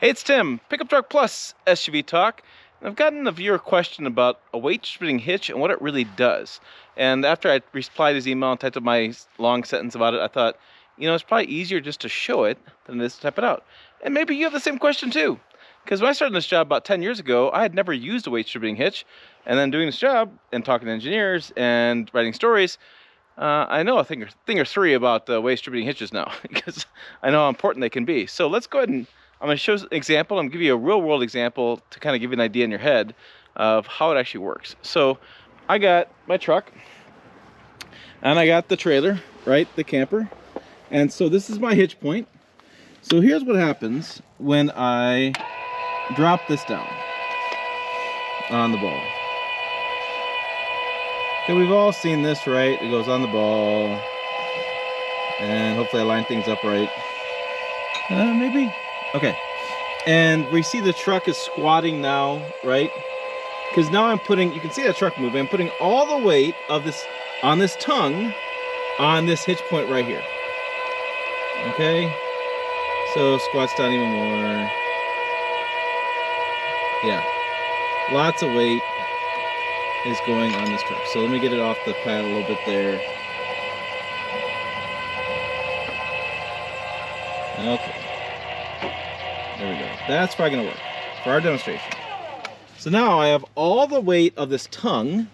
Hey, it's Tim, Pickup Truck Plus SUV Talk. And I've gotten a viewer question about a weight distributing hitch and what it really does. And after I replied his email and typed up my long sentence about it, I thought, you know, it's probably easier just to show it than it is to type it out. And maybe you have the same question too. Because when I started this job about 10 years ago, I had never used a weight distributing hitch. And then doing this job and talking to engineers and writing stories, I know a thing or three about weight distributing hitches now, because I know how important they can be. So let's go ahead and I'm going to show an example. I'm going to give you a real world example to kind of give you an idea in your head of how it actually works. So I got my truck and I got the trailer, right, the camper. And so this is my hitch point. So here's what happens when I drop this down on the ball. Okay, we've all seen this, right? It goes on the ball, and hopefully I line things up right. Maybe. Okay. And we see the truck is squatting now, right? Because now I'm putting, you can see that truck moving. I'm putting all the weight of this on this tongue on this hitch point right here. Okay. So squats down even more. Yeah. Lots of weight is going on this truck. So let me get it off the pad a little bit there. Okay. There we go. That's probably gonna work for our demonstration. So now I have all the weight of this tongue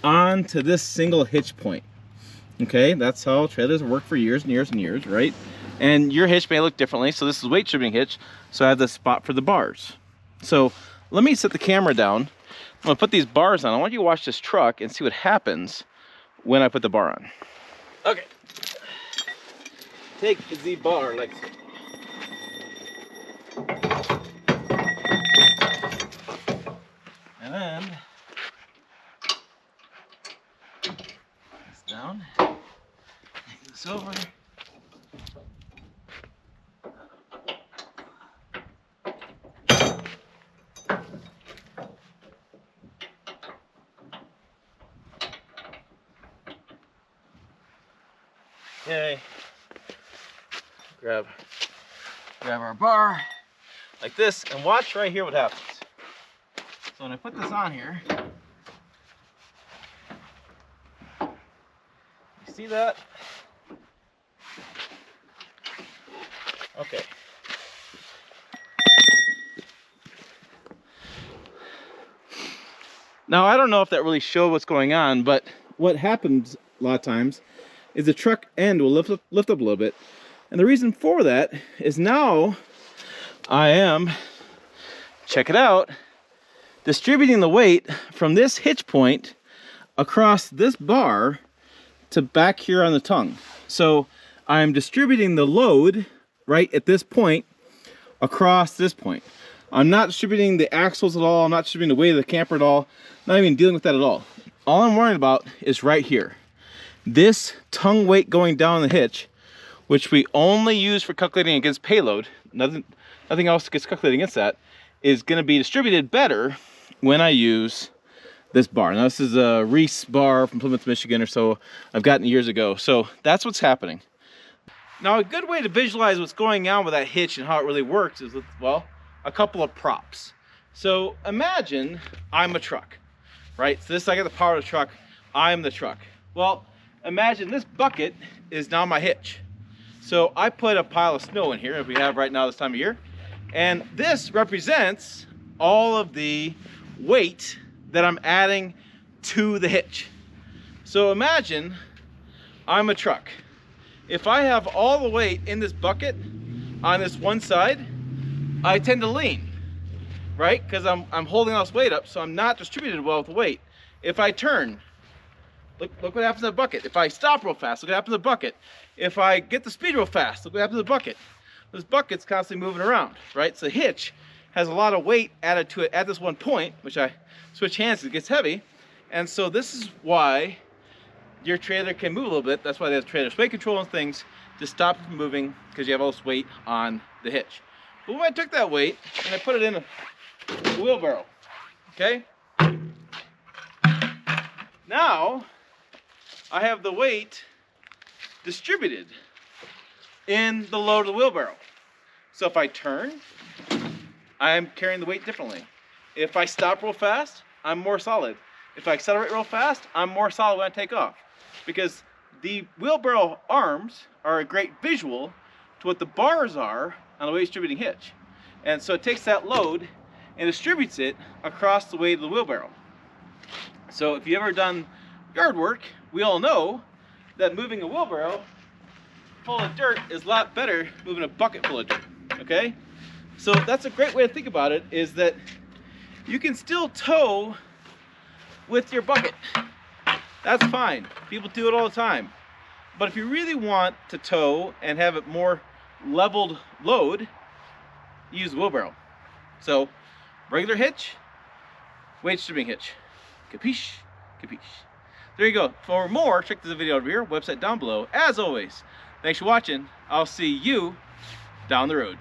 onto this single hitch point. Okay, that's how trailers work for years and years and years, right? And your hitch may look differently. So this is weight distributing hitch. So I have the spot for the bars. So let me set the camera down. I'm gonna put these bars on. I want you to watch this truck and see what happens when I put the bar on. Okay. Take the bar like so. And then this down. Take this over. Okay. Grab our bar like this and watch right here what happens. So when I put this on here, you see that? Okay. Now I don't know if that really showed what's going on, but what happens a lot of times is the truck end will lift up a little bit. And the reason for that is now I am, check it out, distributing the weight from this hitch point across this bar to back here on the tongue. So I'm distributing the load right at this point across this point. I'm not distributing the axles at all. I'm not distributing the weight of the camper at all. Not even dealing with that at all. All I'm worrying about is right here. This tongue weight going down the hitch, which we only use for calculating against payload, nothing else gets calculated against that, is going to be distributed better when I use this bar. Now this is a Reese bar from Plymouth, Michigan or so I've gotten years ago. So that's what's happening. Now a good way to visualize what's going on with that hitch and how it really works is with, well, a couple of props. So imagine I'm a truck, right? So this, I got the power of the truck, I'm the truck. Well, imagine this bucket is now my hitch. So I put a pile of snow in here, as we have right now this time of year, and this represents all of the weight that I'm adding to the hitch. So imagine I'm a truck. If I have all the weight in this bucket on this one side, I tend to lean, right? Because I'm holding all this weight up, so I'm not distributed well with the weight. If I turn, look what happens in the bucket. If I stop real fast, look what happens in the bucket. If I get the speed real fast, look what happens in the bucket. This bucket's constantly moving around, right? So the hitch has a lot of weight added to it at this one point, which I switch hands, it gets heavy. And so this is why your trailer can move a little bit. That's why there's trailer sway control and things to stop it from moving, because you have all this weight on the hitch. But when I took that weight and I put it in a wheelbarrow, okay? Now I have the weight distributed in the load of the wheelbarrow. So if I turn, I'm carrying the weight differently. If I stop real fast, I'm more solid. If I accelerate real fast, I'm more solid when I take off. Because the wheelbarrow arms are a great visual to what the bars are on the weight distributing hitch. And so it takes that load and distributes it across the weight of the wheelbarrow. So if you've ever done yard work, we all know that moving a wheelbarrow full of dirt is a lot better than moving a bucket full of dirt, okay? So that's a great way to think about it, is that you can still tow with your bucket. That's fine. People do it all the time. But if you really want to tow and have it more leveled load, use the wheelbarrow. So regular hitch, weight distributing hitch. Capiche? Capiche. There you go. For more, check this video over here, website down below. As always, thanks for watching. I'll see you down the road.